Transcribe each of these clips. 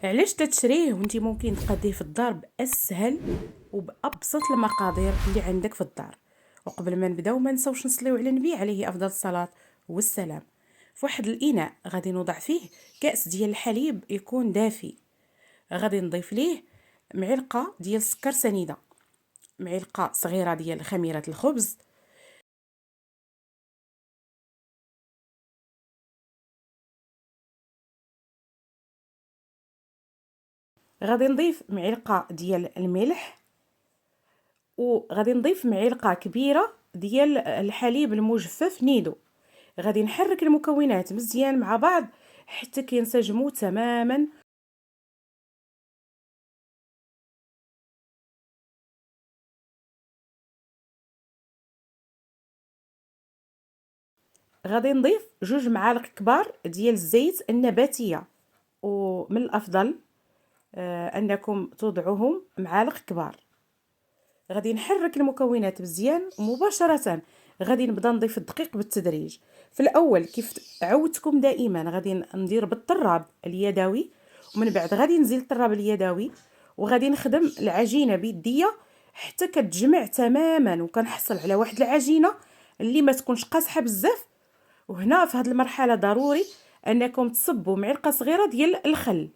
علاش تتشريه وانتي ممكن تقاديه في الدار باسهل وبابسط المقادير اللي عندك في الدار. وقبل ما نبداو ما نساوش نصليو على النبي عليه افضل الصلاه والسلام. في واحد الاناء غادي نوضع فيه كاس ديال الحليب يكون دافي. غادي نضيف ليه معلقه ديال السكر سنيده، معلقه صغيره ديال خميره الخبز، غادي نضيف معلقه ديال الملح، وغادي نضيف معلقه كبيره ديال الحليب المجفف نيدو. غادي نحرك المكونات مزيان مع بعض حتى كينسجموا تماما. غادي نضيف 2 معالق كبار ديال الزيت النباتيه، ومن الافضل انكم توضعوهم معالق كبار. غادي نحرك المكونات مزيان مباشره. غادي نبدا نضيف الدقيق بالتدريج. في الاول كيف عودتكم دائما غادي ندير بالطراب اليدوي، ومن بعد غادي نزيل الطراب اليدوي، وغادي نخدم العجينه بيديه حتى كتجمع تماما وكنحصل على واحد العجينه اللي ما تكونش قاصحه بزاف. وهنا في هذه المرحله ضروري انكم تصبوا معلقه صغيره ديال الخل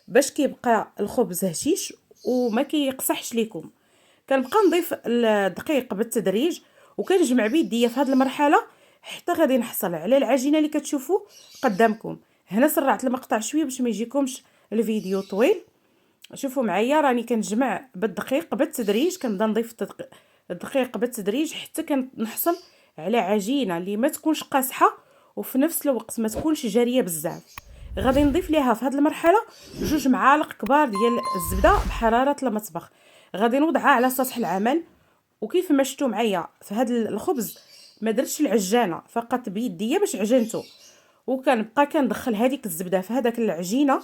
باش كيبقى الخبز هشيش وما كيقصحش لكم. كنبقى نضيف الدقيق بالتدريج وكنجمع بيديا في هذه المرحله حتى غادي نحصل على العجينه اللي كتشوفوا قدامكم. هنا سرعت المقطع شويه باش ما يجيكمش الفيديو طويل. شوفوا معايا راني كنجمع بالدقيق بالتدريج، كنبدا نضيف الدقيق بالتدريج حتى كنحصل على عجينه اللي ما تكونش قاصحه وفي نفس الوقت ما تكونش جاريه بزاف. غادي نضيف ليها في هذه المرحله 2 معالق كبار ديال الزبده بحراره المطبخ. غادي نوضعها على سطح العمل، وكيف ما شفتوا معايا في هذا الخبز ما درتش العجانه، فقط بيديا باش عجنته، وكنبقى كندخل هذيك الزبده في هذاك العجينه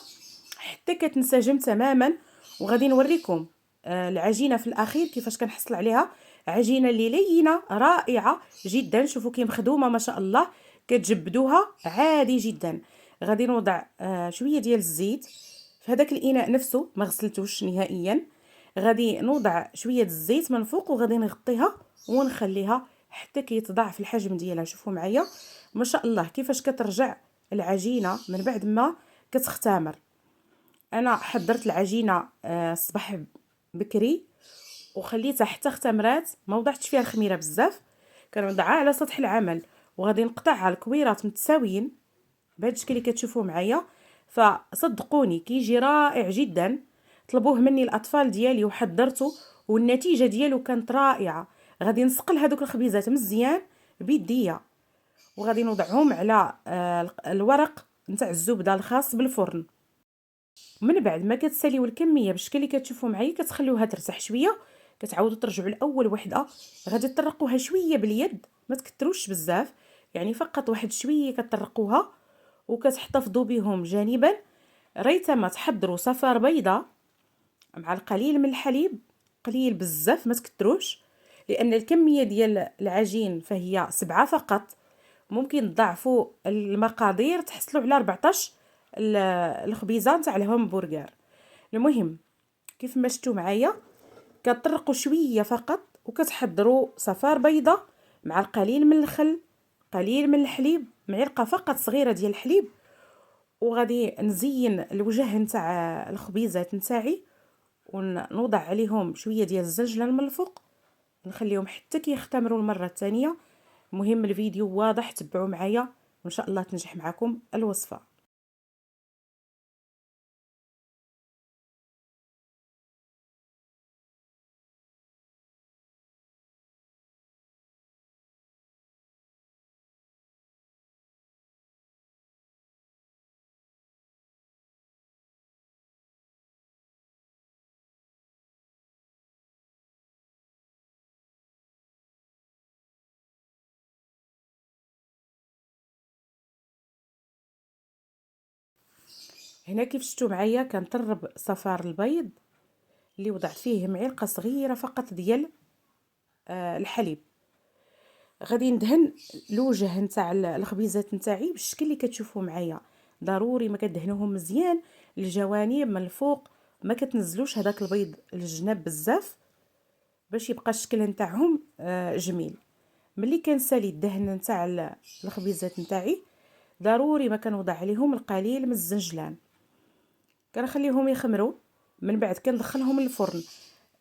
حتى كتنسجم تماما. وغادي نوريكم العجينه في الاخير كيفاش كنحصل عليها عجينه اللي لينه رائعه جدا. شوفوا كي مخدومه ما شاء الله، كتجبدوها عادي جدا. غادي نوضع شويه ديال الزيت في هذاك الاناء نفسه، ما غسلتوش نهائيا. غادي نوضع شويه الزيت من فوق وغادي نغطيها ونخليها حتى كيتضاعف الحجم ديالها. شوفوا معايا ما شاء الله كيفاش كترجع العجينه من بعد ما كتختمر. انا حضرت العجينه الصباح بكري وخليتها حتى اختمرات، ما وضعتش فيها الخميره بزاف. كنوضعها على سطح العمل وغادي نقطعها الكويرات متساويين بهذا الشكل اللي كتشوفوه معايا. فصدقوني كيجي رائع جدا. طلبوه مني الاطفال ديالي وحضرته والنتيجه ديالو كانت رائعه. غادي نسقل هذوك الخبيزات مزيان بيديا وغادي نوضعهم على الورق نتاع الزبده الخاص بالفرن. من بعد ما كتساليو الكميه بالشكل اللي كتشوفوا معايا كتخليوها ترتاح شويه، كتعاودوا ترجعوا لاول وحده. غادي تطرقوها شويه باليد، ما تكتروش بزاف، يعني فقط واحد شويه كتطرقوها وكتحتفظوا بهم جانبا ريتما تحضروا صفار بيضه مع القليل من الحليب. قليل بزاف ما تكتروش، لان الكميه ديال العجين فهي 7 فقط. ممكن تضاعفوا المقادير تحصلوا على 14 الخبيزه نتاع الهامبرغر. المهم كيف ما شفتوا معايا كتطرقوا شويه فقط وكتحضروا صفار بيضه مع القليل من الخل، قليل من الحليب، معلقه فقط صغيره ديال الحليب. وغادي نزين الوجه نتاع الخبيزات نتاعي ونوضع عليهم شويه ديال الزنجلان من الفوق، نخليهم حتى كيختمروا المره الثانيه. مهم الفيديو واضح، تبعوا معايا وان شاء الله تنجح معكم الوصفه. هنا كيف شفتوا معايا كنطرب صفار البيض اللي وضعت فيه معلقه صغيره فقط ديال الحليب. غادي ندهن الوجه نتاع الخبيزات نتاعي بالشكل اللي كتشوفوا معايا. ضروري ما كدهنوهم مزيان الجوانب من الفوق ما كتنزلوش هذاك البيض للجناب بزاف باش يبقى الشكل نتاعهم جميل. ملي كنسالي الدهن نتاع الخبيزات نتاعي ضروري ما كنوضع عليهم القليل من الزنجلان، كنخليهم يخمروا. من بعد كندخلهم للفرن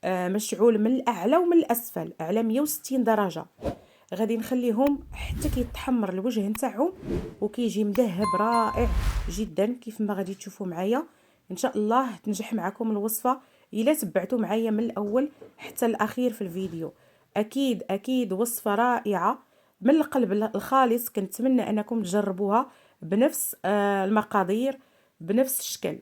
مشعول من الاعلى ومن الاسفل على 160 درجه. غادي نخليهم حتى كيتحمر الوجه نتاعهم وكيجي مذهب رائع جدا كيف ما غادي تشوفوا معايا. ان شاء الله تنجح معكم الوصفه الا تبعتوا معايا من الاول حتى الاخير في الفيديو. اكيد اكيد وصفه رائعه من القلب الخالص. كنتمنى انكم تجربوها بنفس المقادير بنفس الشكل.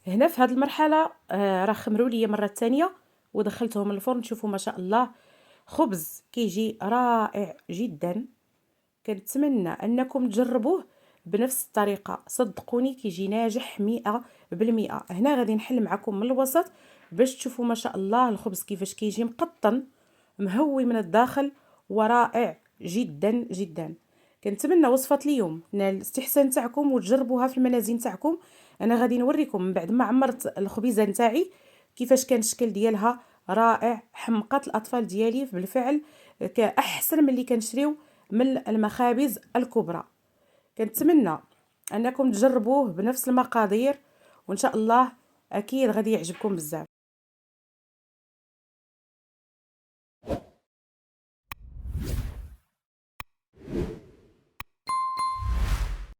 هنا في هذه المرحله راه خمروا لي مره ثانيه ودخلتهم الفرن. شوفوا ما شاء الله خبز كيجي رائع جدا. كنتمنى انكم تجربوه بنفس الطريقه، صدقوني كيجي ناجح 100%. هنا غادي نحل معكم من الوسط باش تشوفوا ما شاء الله الخبز كيفاش كيجي مقطن مهوي من الداخل ورائع جدا جدا. كنتمنى وصفه اليوم تنال الاستحسان تاعكم وتجربوها في المنازل تاعكم. انا غادي نوريكم من بعد ما عمرت الخبيزه نتاعي كيفاش كان الشكل ديالها رائع. حمقات الاطفال ديالي بالفعل كاحسن من اللي كنشريو من المخابز الكبرى. كنتمنى انكم تجربوه بنفس المقادير وان شاء الله اكيد غادي يعجبكم بزاف.